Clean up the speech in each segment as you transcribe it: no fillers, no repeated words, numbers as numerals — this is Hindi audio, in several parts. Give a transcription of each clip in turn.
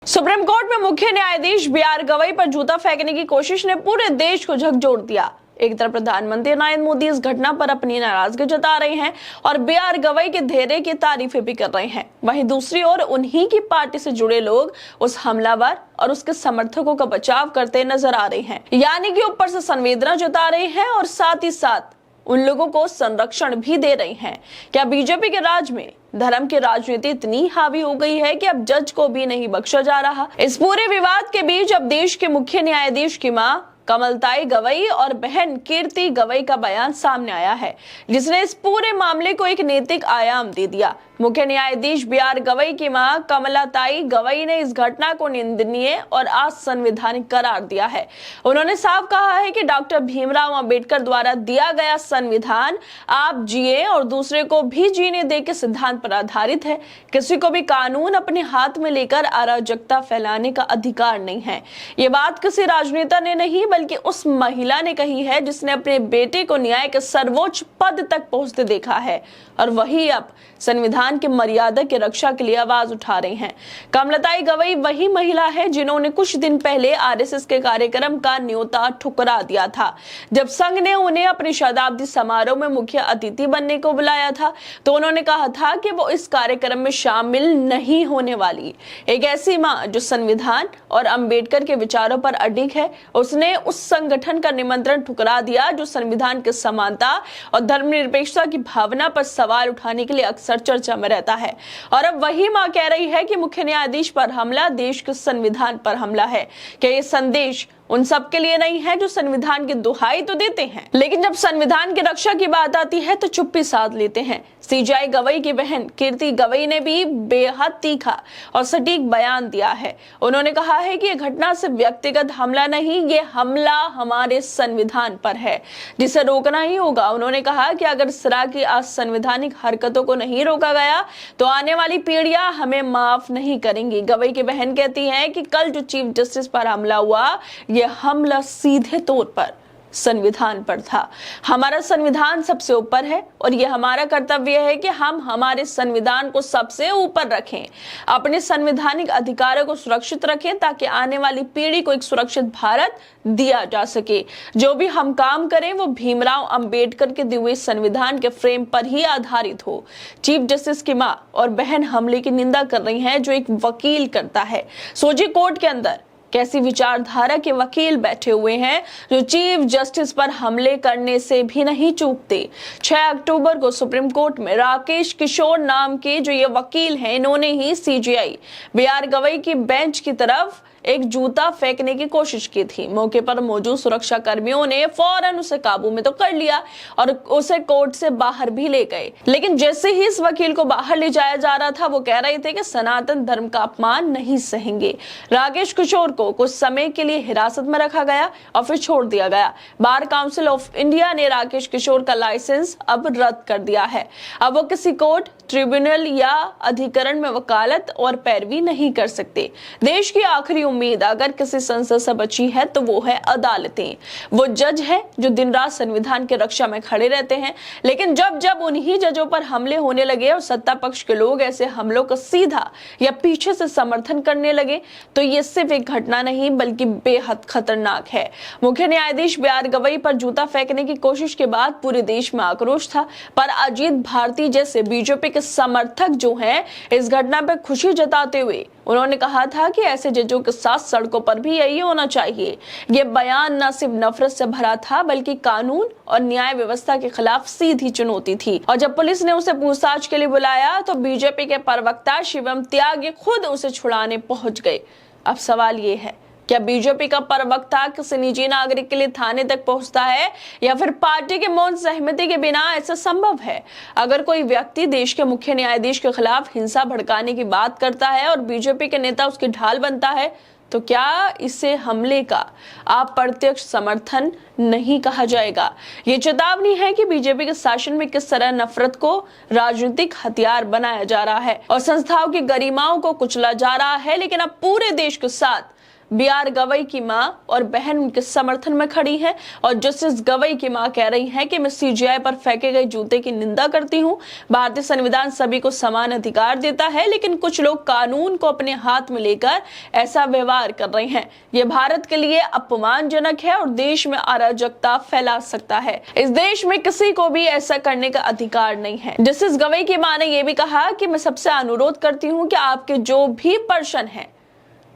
सुप्रीम कोर्ट में मुख्य न्यायाधीश बी.आर. गवई पर जूता फेंकने की कोशिश ने पूरे देश को झकझोर दिया। एक तरफ प्रधानमंत्री नरेंद्र मोदी इस घटना पर अपनी नाराजगी जता रहे हैं और बी.आर. गवई के धैर्य की तारीफें भी कर रहे हैं। वहीं दूसरी ओर उन्हीं की पार्टी से जुड़े लोग उस हमलावर और उसके समर्थकों का बचाव करते नजर आ रहे हैं, यानी कि ऊपर से संवेदना जता रहे हैं और साथ ही साथ उन लोगों को संरक्षण भी दे रही हैं। क्या बीजेपी के राज में धर्म की राजनीति इतनी हावी हो गई है कि अब जज को भी नहीं बख्शा जा रहा? इस पूरे विवाद के बीच अब देश के मुख्य न्यायाधीश की मां कमलताई गवई और बहन कीर्ति गवई का बयान सामने आया है, जिसने इस पूरे मामले को एक नैतिक आयाम दे दिया। मुख्य न्यायाधीश बी.आर. गवई की मां कमलताई गवई ने इस घटना को निंदनीय और असंवैधानिक करार दिया है। उन्होंने साफ कहा है कि डॉक्टर भीमराव अंबेडकर द्वारा दिया गया संविधान आप जिए और दूसरे को भी जीने दे के सिद्धांत पर आधारित है। किसी को भी कानून अपने हाथ में लेकर अराजकता फैलाने का अधिकार नहीं है। ये बात किसी राजनेता ने नहीं बल्कि उस महिला ने कही है जिसने अपने बेटे को न्याय के सर्वोच्च पद तक पहुंचते देखा है और वही अब संविधान की मर्यादा की रक्षा के लिए आवाज उठा रहे हैं। कमलताई गवई वही महिला है जिन्होंने कुछ दिन पहले आरएसएस के कार्यक्रम का न्योता ठुकरा दिया था। जब संघ ने उन्हें अपने शताब्दी समारोह में मुख्य अतिथि बनने को बुलाया था तो उन्होंने कहा था कि वो इस कार्यक्रम में शामिल नहीं होने वाली। एक ऐसी मां जो संविधान और अंबेडकर के विचारों पर अडिग है, उसने उस संगठन का निमंत्रण ठुकरा दिया जो संविधान की समानता और धर्मनिरपेक्षता की भावना पर सवाल उठाने के लिए अक्सर चर्चा में रहता है। और अब वही मां कह रही है कि मुख्य न्यायाधीश पर हमला देश के संविधान पर हमला है। क्या ये संदेश उन सब के लिए नहीं है जो संविधान की दुहाई तो देते हैं, लेकिन जब संविधान की रक्षा की बात आती है तो चुप्पी साध लेते हैं? सीजेआई गवई की बहन कीर्ति गवई ने भी बेहद तीखा और सटीक बयान दिया है। उन्होंने कहा है कि यह घटना सिर्फ व्यक्तिगत हमला नहीं, ये हमला हमारे संविधान पर है जिसे रोकना ही होगा। उन्होंने कहा कि अगर इस तरह की असंवैधानिक हरकतों को नहीं रोका गया तो आने वाली पीढ़ियां हमें माफ नहीं करेंगी। गवई की बहन कहती है कि कल जो चीफ जस्टिस पर हमला हुआ, यह हमला सीधे तौर पर संविधान पर था। हमारा संविधान सबसे ऊपर है और यह हमारा कर्तव्य है कि हम हमारे संविधान को सबसे ऊपर रखें, अपने संवैधानिक अधिकारों को सुरक्षित रखें ताकि आने वाली पीढ़ी को एक सुरक्षित भारत दिया जा सके। जो भी हम काम करें वो भीमराव अंबेडकर के दिए हुए संविधान के फ्रेम पर ही आधारित हो। चीफ जस्टिस की मां और बहन हमले की निंदा कर रही हैं जो एक वकील करता है। सोचिए कोर्ट के अंदर कैसी विचारधारा के वकील बैठे हुए हैं जो चीफ जस्टिस पर हमले करने से भी नहीं चूकते। 6 अक्टूबर को सुप्रीम कोर्ट में राकेश किशोर नाम के जो ये वकील हैं, इन्होंने ही सीजेआई बी.आर. गवई की बेंच की तरफ एक जूता फेंकने की कोशिश की थी। मौके पर मौजूद सुरक्षा कर्मियों ने फौरन उसे काबू में तो कर लिया और उसे कोर्ट से बाहर भी ले गए। लेकिन जैसे ही इस वकील को बाहर ले जाया जा रहा था वो कह रहे थे कि सनातन धर्म का अपमान नहीं सहेंगे। राकेश किशोर को कुछ समय के लिए हिरासत में रखा गया और फिर छोड़ दिया गया। बार काउंसिल ऑफ इंडिया ने राकेश किशोर का लाइसेंस अब रद्द कर दिया है। अब वो किसी कोर्ट, ट्रिब्यूनल या अधिकरण में वकालत और पैरवी नहीं कर सकते। देश की आखिरी उम्मीद अगर किसी संसद से बची है तो वो है अदालतें। वो जज है जो दिन रात संविधान की रक्षा में खड़े रहते हैं। लेकिन जब जब उन्हीं जजों पर हमले होने लगे और सत्ता पक्ष के लोग ऐसे हमलों का सीधा या पीछे से समर्थन करने लगे तो ये सिर्फ एक घटना नहीं बल्कि बेहद खतरनाक है। मुख्य न्यायाधीश बी.आर. गवई पर जूता फेंकने की कोशिश के बाद पूरे देश में आक्रोश था, पर अजीत भारती जैसे बीजेपी के समर्थक जो हैं इस घटना पर खुशी जताते हुए उन्होंने कहा था कि ऐसे जजों के साथ सड़कों पर भी यही होना चाहिए। ये बयान न सिर्फ नफरत से भरा था बल्कि कानून और न्याय व्यवस्था के खिलाफ सीधी चुनौती थी। और जब पुलिस ने उसे पूछताछ के लिए बुलाया तो बीजेपी के प्रवक्ता शिवम त्यागी खुद उसे छुड़ाने पहुंच गए। अब सवाल ये है, क्या बीजेपी का प्रवक्ता किसी निजी नागरिक के लिए थाने तक पहुंचता है या फिर पार्टी के मौन सहमति के बिना ऐसा संभव है? अगर कोई व्यक्ति देश के मुख्य न्यायाधीश के खिलाफ हिंसा भड़काने की बात करता है और बीजेपी के नेता उसकी ढाल बनता है तो क्या इसे हमले का अप्रत्यक्ष समर्थन नहीं कहा जाएगा? ये चेतावनी है कि बीजेपी के शासन में किस तरह नफरत को राजनीतिक हथियार बनाया जा रहा है और संस्थाओं की गरिमाओं को कुचला जा रहा है। लेकिन अब पूरे देश के साथ BR गवई की मां और बहन उनके समर्थन में खड़ी हैं और जस्टिस गवई की मां कह रही हैं कि मैं CGI पर फेंके गए जूते की निंदा करती हूं। भारतीय संविधान सभी को समान अधिकार देता है, लेकिन कुछ लोग कानून को अपने हाथ में लेकर ऐसा व्यवहार कर रहे हैं। यह भारत के लिए अपमानजनक है और देश में अराजकता फैला सकता है। इस देश में किसी को भी ऐसा करने का अधिकार नहीं है। जस्टिस गवई की मां ने यह भी कहा कि मैं सबसे अनुरोध करती हूं कि आपके जो भी प्रश्न हैं,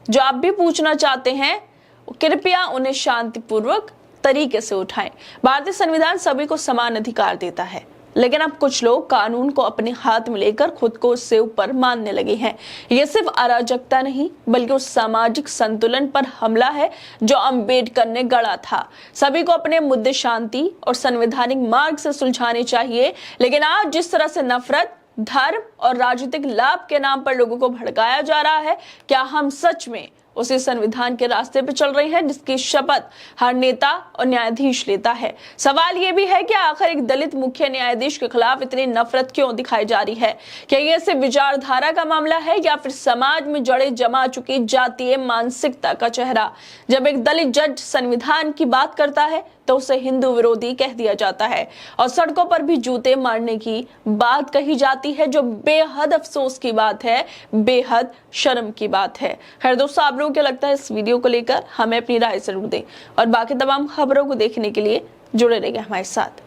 जो आप भी पूछना चाहते हैं, कृपया उन्हें शांतिपूर्वक तरीके से उठाएं। भारतीय संविधान सभी को समान अधिकार देता है, लेकिन अब कुछ लोग कानून को अपने हाथ में लेकर खुद को उससे ऊपर मानने लगे हैं। ये सिर्फ अराजकता नहीं, बल्कि उस सामाजिक संतुलन पर हमला है जो अंबेडकर ने गढ़ा था। सभी को अपने मुद्दे शांति और संवैधानिक मार्ग से सुलझाने चाहिए, लेकिन आज जिस तरह से नफरत, धर्म और राजनीतिक लाभ के नाम पर लोगों को भड़काया जा रहा है, क्या हम सच में उसी संविधान के रास्ते पे चल रहे हैं जिसकी शपथ हर नेता और न्यायाधीश लेता है? सवाल ये भी है कि आखिर एक दलित मुख्य न्यायाधीश के खिलाफ इतनी नफरत क्यों दिखाई जा रही है? क्या ये सिर्फ विचारधारा का मामला है या फिर समाज में जड़े जमा चुकी जातीय मानसिकता का चेहरा? जब एक दलित जज संविधान की बात करता है तो उसे हिंदू विरोधी कह दिया जाता है और सड़कों पर भी जूते मारने की बात कही जाती है, जो बेहद अफसोस की बात है, बेहद शर्म की बात है। खैर दोस्तों, आप लोगों को क्या लगता है इस वीडियो को लेकर? हमें अपनी राय जरूर दें और बाकी तमाम खबरों को देखने के लिए जुड़े रहिए हमारे साथ।